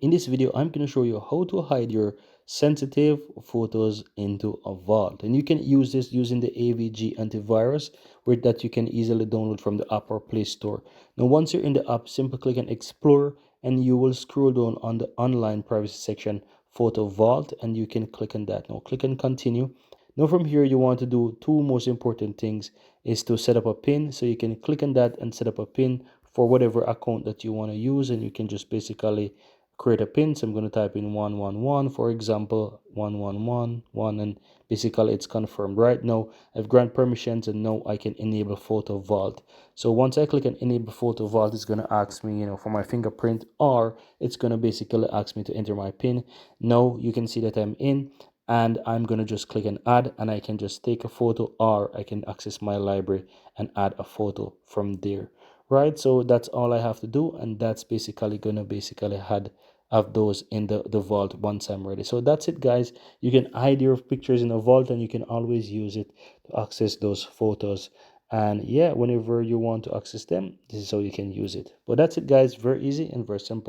In this video, I'm going to show you how to hide your sensitive photos into a vault. And you can use this using the AVG Antivirus, that you can easily download from the App or Play Store. Now, once you're in the app, simply click on Explore and you will scroll down on the online privacy section, Photo Vault, and you can click on that. Now, click on Continue. Now, from here, you want to do two most important things is to set up a PIN. So you can click on that and set up a PIN for whatever account that you want to use, and you can just basically create a pin. So I'm going to type in 111, for example, 1111, and basically it's confirmed. Right now I've granted permissions and now I can enable Photo Vault. So once I click on enable Photo Vault, it's going to ask me, for my fingerprint, or it's going to basically ask me to enter my pin. Now you can see that I'm in, and I'm going to just click on add, and I can just take a photo, or I can access my library and add a photo from there. Right, so that's all I have to do, and that's basically gonna have those in the vault once I'm ready. So that's it, guys. You can hide your pictures in a vault, and you can always use it to access those photos. And yeah, whenever you want to access them, this is how you can use it. But that's it, guys. Very easy and very simple.